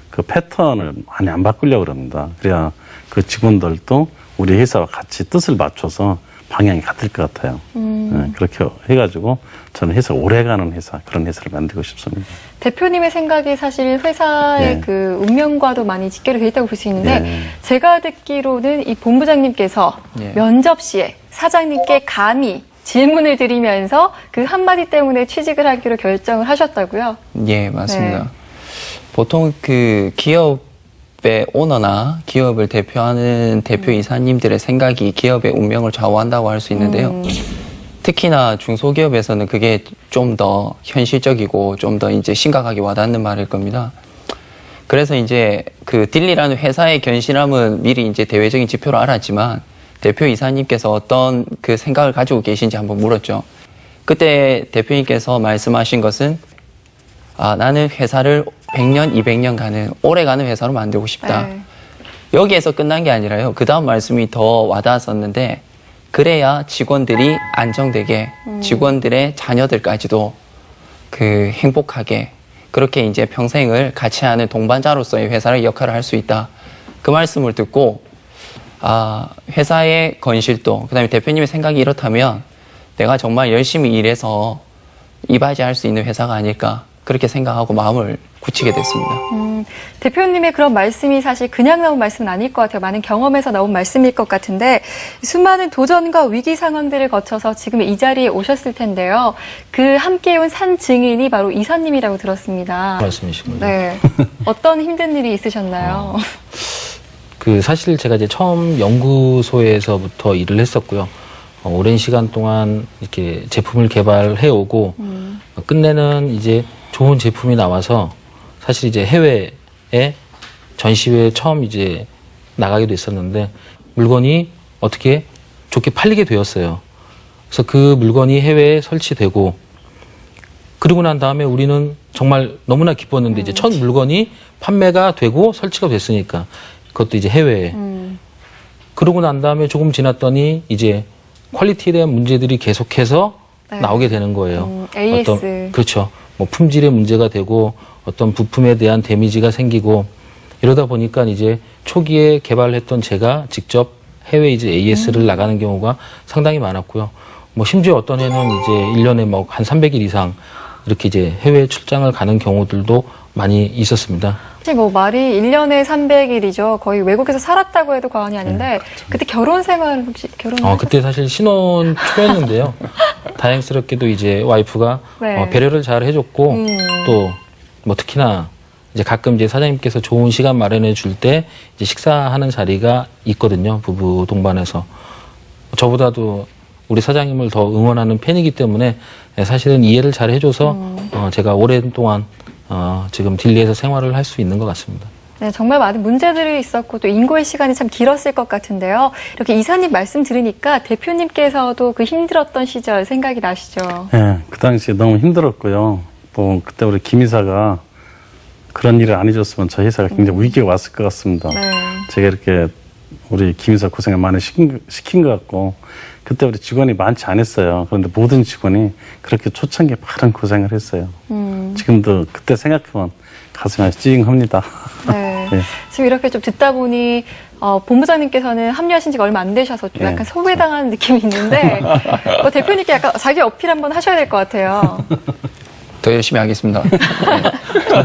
그 패턴을 많이 안 바꾸려고 그럽니다. 그래야 그 직원들도 우리 회사와 같이 뜻을 맞춰서 방향이 같을 것 같아요. 그렇게 해가지고 저는 회사 오래가는 회사, 그런 회사를 만들고 싶습니다. 대표님의 생각이 사실 회사의 네. 그 운명과도 많이 직결이 되어 있다고 볼 수 있는데 네. 제가 듣기로는 이 본부장님께서 네. 면접 시에 사장님께 감히 질문을 드리면서 그 한마디 때문에 취직을 하기로 결정을 하셨다고요? 예, 맞습니다. 네. 보통 그 기업의 오너나 기업을 대표하는 대표이사님들의 생각이 기업의 운명을 좌우한다고 할 수 있는데요. 특히나 중소기업에서는 그게 좀 더 현실적이고 좀 더 이제 심각하게 와닿는 말일 겁니다. 그래서 이제 그 딜리라는 회사의 견실함은 미리 이제 대외적인 지표로 알았지만 대표이사님께서 어떤 그 생각을 가지고 계신지 한번 물었죠. 그때 대표님께서 말씀하신 것은 나는 회사를 100년, 200년 가는 오래 가는 회사로 만들고 싶다. 네. 여기에서 끝난 게 아니라요. 그 다음 말씀이 더 와닿았었는데 그래야 직원들이 안정되게 직원들의 자녀들까지도 그 행복하게 그렇게 이제 평생을 같이 하는 동반자로서의 회사의 역할을 할 수 있다. 그 말씀을 듣고 회사의 건실도 그다음에 대표님의 생각이 이렇다면 내가 정말 열심히 일해서 이바지할 수 있는 회사가 아닐까 그렇게 생각하고 마음을 굳히게 됐습니다. 대표님의 그런 말씀이 사실 그냥 나온 말씀은 아닐 것 같아요. 많은 경험에서 나온 말씀일 것 같은데 수많은 도전과 위기 상황들을 거쳐서 지금 이 자리에 오셨을 텐데요. 그 함께 온 산 증인이 바로 이사님이라고 들었습니다. 말씀이시군요. 네. 어떤 힘든 일이 있으셨나요? 그 사실 제가 이제 처음 연구소에서부터 일을 했었고요. 오랜 시간 동안 이렇게 제품을 개발해 오고 끝내는 이제 좋은 제품이 나와서 사실 이제 해외에 전시회에 처음 이제 나가기도 했었는데 물건이 어떻게 좋게 팔리게 되었어요. 그래서 그 물건이 해외에 설치되고 그러고 난 다음에 우리는 정말 너무나 기뻤는데 이제 첫 물건이 판매가 되고 설치가 됐으니까 그것도 이제 해외에 그러고 난 다음에 조금 지났더니 이제 퀄리티에 대한 문제들이 계속해서 나오게 되는 거예요. AS. 그렇죠. 뭐 품질의 문제가 되고 어떤 부품에 대한 데미지가 생기고 이러다 보니까 이제 초기에 개발했던 제가 직접 해외 이제 AS를 나가는 경우가 상당히 많았고요. 뭐 심지어 어떤 해는 이제 1년에 뭐 한 300일 이상 이렇게 이제 해외 출장을 가는 경우들도 많이 있었습니다. 사실 뭐 말이 1년에 300일이죠. 거의 외국에서 살았다고 해도 과언이 아닌데 그때 결혼 생활 혹시 결혼하셨어요? 그때 사실 신혼 초였는데요. 다행스럽게도 이제 와이프가 네. 배려를 잘 해줬고 또 뭐 특히나 이제 가끔 이제 사장님께서 좋은 시간 마련해 줄 때 이제 식사하는 자리가 있거든요. 부부 동반해서 저보다도 우리 사장님을 더 응원하는 팬이기 때문에 사실은 이해를 잘 해줘서 제가 오랜 동안 지금 딜리에서 생활을 할 수 있는 것 같습니다. 네, 정말 많은 문제들이 있었고 또 인고의 시간이 참 길었을 것 같은데요. 이렇게 이사님 말씀 들으니까 대표님께서도 그 힘들었던 시절 생각이 나시죠? 네, 그 당시에 너무 힘들었고요. 또 그때 우리 김 이사가 그런 일을 안 해줬으면 저희 회사가 굉장히 위기가 왔을 것 같습니다. 네. 제가 이렇게 우리 김 이사 고생을 많이 시킨 것 같고 그때 우리 직원이 많지 않았어요. 그런데 모든 직원이 그렇게 초창기에 많은 고생을 했어요. 지금도 그때 생각하면 가슴이 찡합니다. 네. 네. 지금 이렇게 좀 듣다 보니 본부장님께서는 합류하신 지가 얼마 안 되셔서 좀 약간 소외당한 느낌이 있는데 대표님께 약간 자기 어필 한번 하셔야 될 것 같아요. 더 열심히 하겠습니다.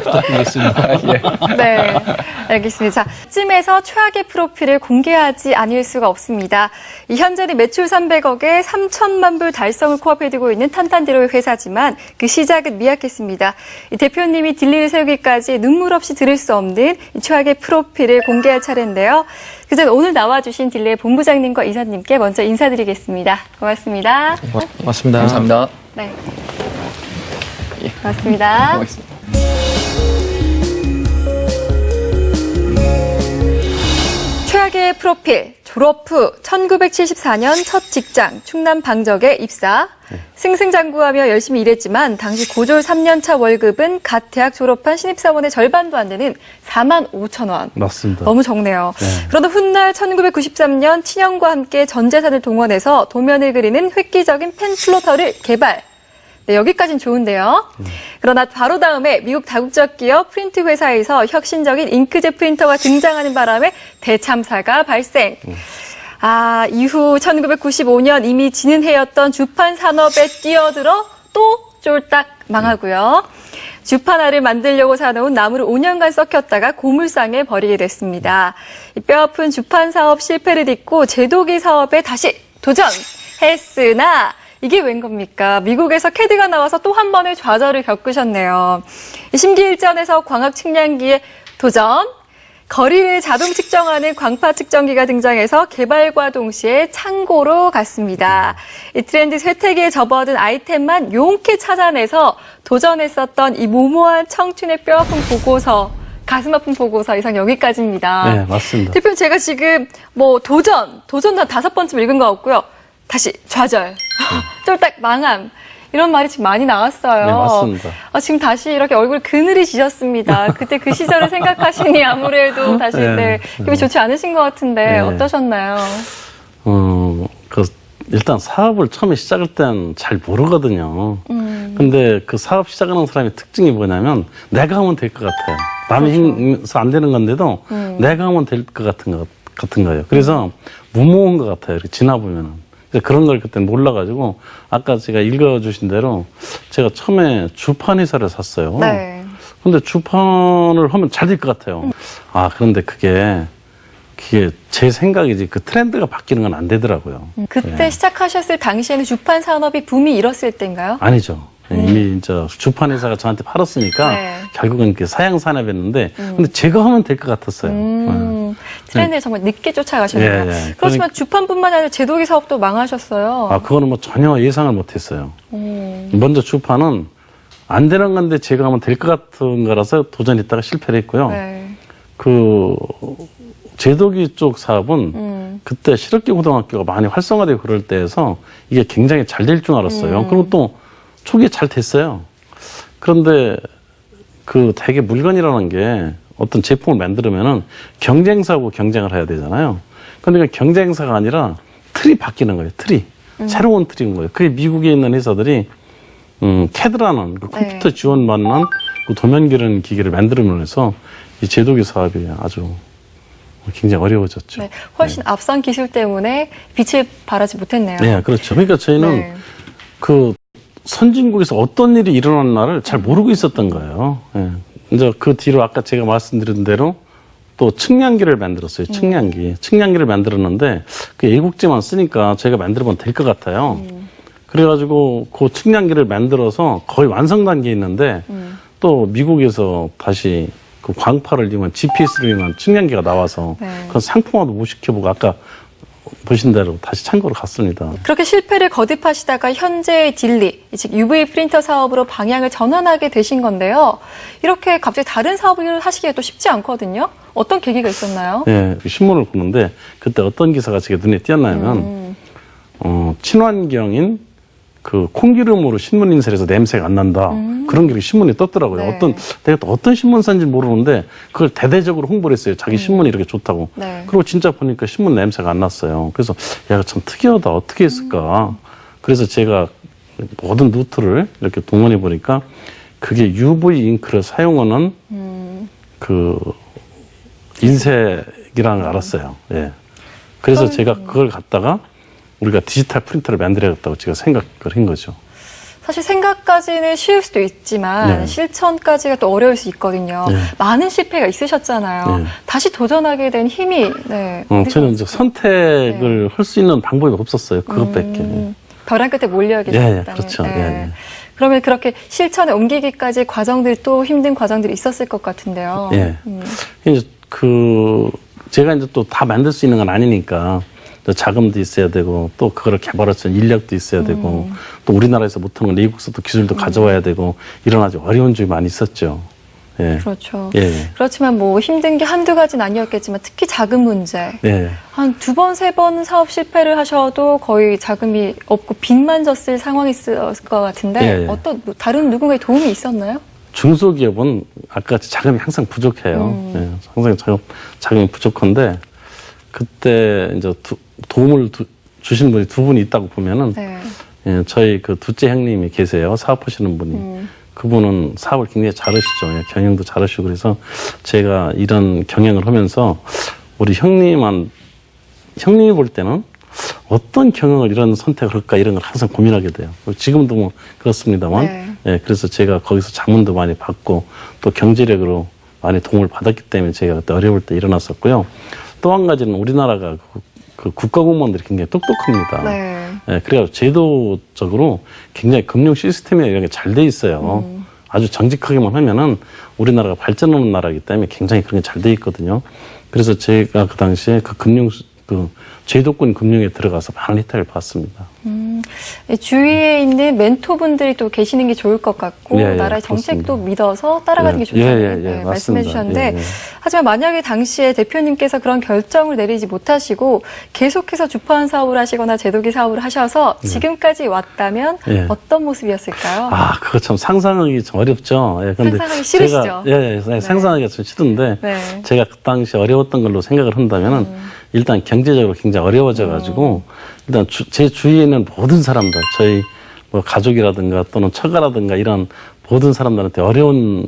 부탁드리겠습니다. 네, 알겠습니다. 자, 쯤에서 최악의 프로필을 공개하지 않을 수가 없습니다. 이 현재는 매출 300억에 3천만 불 달성을 코앞에 두고 있는 탄탄디로의 회사지만 그 시작은 미약했습니다. 이 대표님이 딜리를 세우기까지 눈물 없이 들을 수 없는 이 최악의 프로필을 공개할 차례인데요. 그전 오늘 나와주신 딜리의 본부장님과 이사님께 먼저 인사드리겠습니다. 고맙습니다. 고맙습니다. 감사합니다. 네. 고맙습니다. 고맙습니다. 최악의 프로필, 졸업 후 1974년 첫 직장 충남 방적에 입사. 승승장구하며 열심히 일했지만 당시 고졸 3년차 월급은 갓 대학 졸업한 신입사원의 절반도 안 되는 4만 5천 원. 맞습니다. 너무 적네요. 네. 그러다 훗날 1993년 친형과 함께 전 재산을 동원해서 도면을 그리는 획기적인 펜플로터를 개발. 네, 여기까지는 좋은데요. 그러나 바로 다음에 미국 다국적 기업 프린트 회사에서 혁신적인 잉크젯 프린터가 등장하는 바람에 대참사가 발생. 이후 1995년 이미 지는 해였던 주판 산업에 뛰어들어 또 쫄딱 망하고요. 주판알을 만들려고 사놓은 나무를 5년간 썩혔다가 고물상에 버리게 됐습니다. 이 뼈아픈 주판 사업 실패를 딛고 제도기 사업에 다시 도전했으나 이게 웬 겁니까? 미국에서 캐드가 나와서 또 한 번의 좌절을 겪으셨네요. 심기일전에서 광학 측량기에 도전, 거리를 자동 측정하는 광파 측정기가 등장해서 개발과 동시에 창고로 갔습니다. 이 트렌드 쇠퇴기에 접어든 아이템만 용케 찾아내서 도전했었던 이 모모한 청춘의 뼈아픈 보고서, 가슴 아픈 보고서 이상 여기까지입니다. 네, 맞습니다. 대표님, 제가 지금 도전 한 5번쯤 읽은 것 같고요. 다시 좌절, 쫄딱 망함. 이런 말이 지금 많이 나왔어요. 네, 맞습니다. 지금 다시 이렇게 얼굴 그늘이 지셨습니다. 그때 그 시절을 생각하시니 아무래도 다시 기분이 좋지 않으신 것 같은데 어떠셨나요? 일단 사업을 처음에 시작할 때는 잘 모르거든요. 근데 그 사업 시작하는 사람의 특징이 뭐냐면 내가 하면 될 것 같아요. 남의 힘서 안 되는 건데도 내가 하면 될 것 같은 거예요. 그래서 무모한 것 같아요. 이렇게 지나보면은. 그런 걸 그때 몰라가지고 아까 제가 읽어주신 대로 제가 처음에 주판 회사를 샀어요. 네. 근데 주판을 하면 잘 될 것 같아요. 그런데 그게 제 생각이지 그 트렌드가 바뀌는 건 안 되더라고요. 그때 시작하셨을 당시에는 주판 산업이 붐이 일었을 때인가요? 아니죠. 이미 이제 주판 회사가 저한테 팔았으니까 결국은 사양 산업이었는데 근데 제가 하면 될 것 같았어요. 트렌드에 정말 늦게 쫓아가셨네요. 그렇지만 주판뿐만 아니라 제도기 사업도 망하셨어요. 그거는 전혀 예상을 못했어요. 먼저 주판은 안 되는 건데 제가 하면 될 것 같은 거라서 도전했다가 실패를 했고요. 그 제도기 쪽 사업은 그때 실업계 고등학교가 많이 활성화되고 그럴 때에서 이게 굉장히 잘 될 줄 알았어요. 그리고 또 초기에 잘 됐어요. 그런데 되게 물건이라는 게 어떤 제품을 만들면은 경쟁사하고 경쟁을 해야 되잖아요. 그러니까 경쟁사가 아니라 틀이 바뀌는 거예요. 틀이. 새로운 틀인 거예요. 그게 미국에 있는 회사들이 캐드라는 컴퓨터 지원받는 도면 기르는 기계를 만들면서 이 제도기 사업이 아주 굉장히 어려워졌죠. 네, 훨씬 앞선 기술 때문에 빛을 발하지 못했네요. 네, 그렇죠. 그러니까 저희는 선진국에서 어떤 일이 일어났나를 잘 모르고 있었던 거예요. 이제 그 뒤로 아까 제가 말씀드린 대로 또 측량기를 만들었어요. 측량기를 만들었는데 그 애국제만 쓰니까 제가 만들면 될 것 같아요. 그래가지고 그 측량기를 만들어서 거의 완성 단계에 있는데 또 미국에서 다시 그 광파를 이용한 GPS를 이용한 측량기가 나와서 그건 상품화도 못 시켜보고 아까 보신 대로 다시 창고로 갔습니다. 그렇게 실패를 거듭하시다가 현재의 딜리, 즉 UV 프린터 사업으로 방향을 전환하게 되신 건데요. 이렇게 갑자기 다른 사업을 하시기가 또 쉽지 않거든요. 어떤 계기가 있었나요? 네, 신문을 보는데 그때 어떤 기사가 제게 눈에 띄었냐면 친환경인 그 콩기름으로 신문 인쇄해서 냄새가 안 난다. 그런 게 신문에 떴더라고요. 내가 또 어떤 신문사인지 모르는데 그걸 대대적으로 홍보를 했어요. 자기 신문이 이렇게 좋다고. 그리고 진짜 보니까 신문 냄새가 안 났어요. 그래서 야, 참 특이하다. 어떻게 했을까. 그래서 제가 모든 노트를 이렇게 동원해 보니까 그게 UV 잉크를 사용하는 그 인쇄기라는 걸 알았어요. 그래서 제가 그걸 갖다가 우리가 디지털 프린터를 만들어야겠다고 제가 생각을 한 거죠. 사실 생각까지는 쉬울 수도 있지만 실천까지가 또 어려울 수 있거든요. 많은 실패가 있으셨잖아요. 다시 도전하게 된 힘이 저는 이제 선택을 할 수 있는 방법이 없었어요. 그것밖에. 벼랑 끝에 몰려 계셨다면. 그렇죠. 그러면 그렇게 실천에 옮기기까지 과정들이 또 힘든 과정들이 있었을 것 같은데요. 이제 제가 이제 또 다 만들 수 있는 건 아니니까 자금도 있어야 되고 또 그거를 개발할 수 있는 인력도 있어야 되고 또 우리나라에서 못하는 건 미국에서도 기술도 가져와야 되고 이런 아주 어려운 점이 많이 있었죠. 예. 그렇죠. 예. 그렇지만 뭐 힘든 게 한두 가지는 아니었겠지만 특히 자금 문제. 예. 한 2번, 3번 사업 실패를 하셔도 거의 자금이 없고 빚만 졌을 상황이 있었을 것 같은데 예. 어떤 다른 누군가의 도움이 있었나요? 중소기업은 아까같이 자금이 항상 부족해요. 예. 항상 자금이 부족한데 그때 이제 도움을 주신 분이 두 분이 있다고 보면은 네. 예, 저희 그 둘째 형님이 계세요. 사업하시는 분이. 그분은 사업을 굉장히 잘하시죠. 예, 경영도 잘하시고 그래서 제가 이런 경영을 하면서 우리 형님이 볼 때는 어떤 경영을 이런 선택을 할까 이런 걸 항상 고민하게 돼요. 지금도 뭐 그렇습니다만 네. 예, 그래서 제가 거기서 자문도 많이 받고 또 경제력으로 많이 도움을 받았기 때문에 제가 그때 어려울 때 일어났었고요. 또 한 가지는 우리나라가 그 국가공무원들이 굉장히 똑똑합니다. 네. 예, 그래서 제도적으로 굉장히 금융 시스템이 이런 게 잘 돼 있어요. 아주 정직하게만 하면은 우리나라가 발전하는 나라이기 때문에 굉장히 그런 게 잘 돼 있거든요. 그래서 제가 그 당시에 그 제도권 금융에 들어가서 많은 혜택을 받습니다. 주위에 있는 멘토분들이 또 계시는 게 좋을 것 같고 예, 예, 나라의 정책도 그렇습니다. 믿어서 따라가는 예, 게 좋다는 예, 예, 말씀해 맞습니다. 주셨는데 예, 예. 하지만 만약에 당시에 대표님께서 그런 결정을 내리지 못하시고 계속해서 주판 사업을 하시거나 제도기 사업을 하셔서 지금까지 왔다면 예. 어떤 모습이었을까요? 아, 그거 참 상상하기 좀 어렵죠. 예, 근데 상상하기 싫으시죠? 제가, 상상하기가 좀 싫은데 네. 제가 그 당시 어려웠던 걸로 생각을 한다면은 일단 경제적으로 굉장히 어려워져가지고 일단 제 주위에 있는 모든 사람들, 저희 뭐 가족이라든가 또는 처가라든가 이런 모든 사람들한테 어려운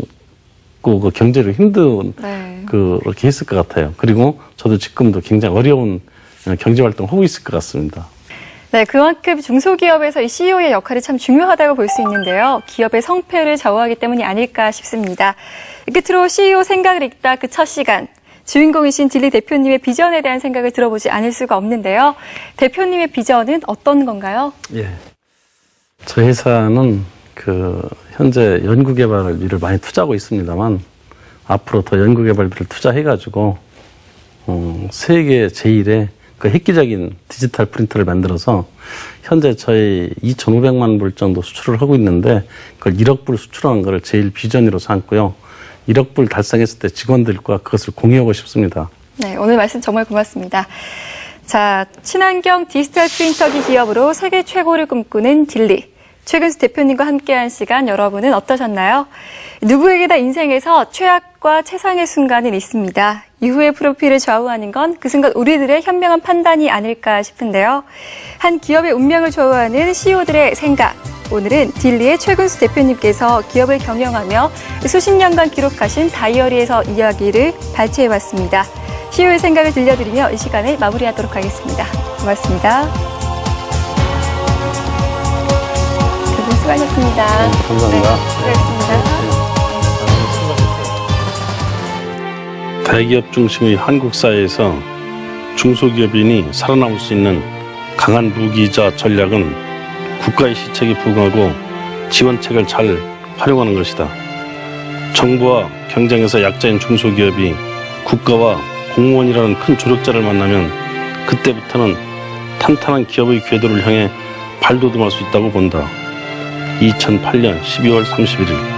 그 경제로 힘든 네. 그렇게 했을 것 같아요. 그리고 저도 지금도 굉장히 어려운 경제 활동을 하고 있을 것 같습니다. 네, 그만큼 중소기업에서 이 CEO의 역할이 참 중요하다고 볼 수 있는데요. 기업의 성패를 좌우하기 때문이 아닐까 싶습니다. 끝으로 CEO 생각을 읽다 그 첫 시간. 주인공이신 딜리 대표님의 비전에 대한 생각을 들어보지 않을 수가 없는데요. 대표님의 비전은 어떤 건가요? 예. 저희 회사는 현재 연구개발 일을 많이 투자하고 있습니다만 앞으로 더 연구개발비를 투자해가지고 세계 제1의 그 획기적인 디지털 프린터를 만들어서 현재 저희 2,500만 불 정도 수출을 하고 있는데 그걸 1억 불 수출하는 걸 제일 비전으로 삼고요. 1억 불 달성했을 때 직원들과 그것을 공유하고 싶습니다. 네, 오늘 말씀 정말 고맙습니다. 자, 친환경 디지털 프린터기 기업으로 세계 최고를 꿈꾸는 딜리. 최근수 대표님과 함께한 시간 여러분은 어떠셨나요? 누구에게나 인생에서 최악과 최상의 순간은 있습니다. 이후의 프로필을 좌우하는 건 그 순간 우리들의 현명한 판단이 아닐까 싶은데요. 한 기업의 운명을 좌우하는 CEO들의 생각. 오늘은 딜리의 최근수 대표님께서 기업을 경영하며 수십 년간 기록하신 다이어리에서 이야기를 발췌해봤습니다. CEO의 생각을 들려드리며 이 시간을 마무리하도록 하겠습니다. 고맙습니다. 두 분 수고하셨습니다. 감사합니다. 네, 수고하셨습니다. 대기업 중심의 한국 사회에서 중소기업인이 살아남을 수 있는 강한 무기이자 전략은 국가의 시책에 부응하고 지원책을 잘 활용하는 것이다. 정부와 경쟁에서 약자인 중소기업이 국가와 공무원이라는 큰 조력자를 만나면 그때부터는 탄탄한 기업의 궤도를 향해 발돋움할 수 있다고 본다. 2008년 12월 31일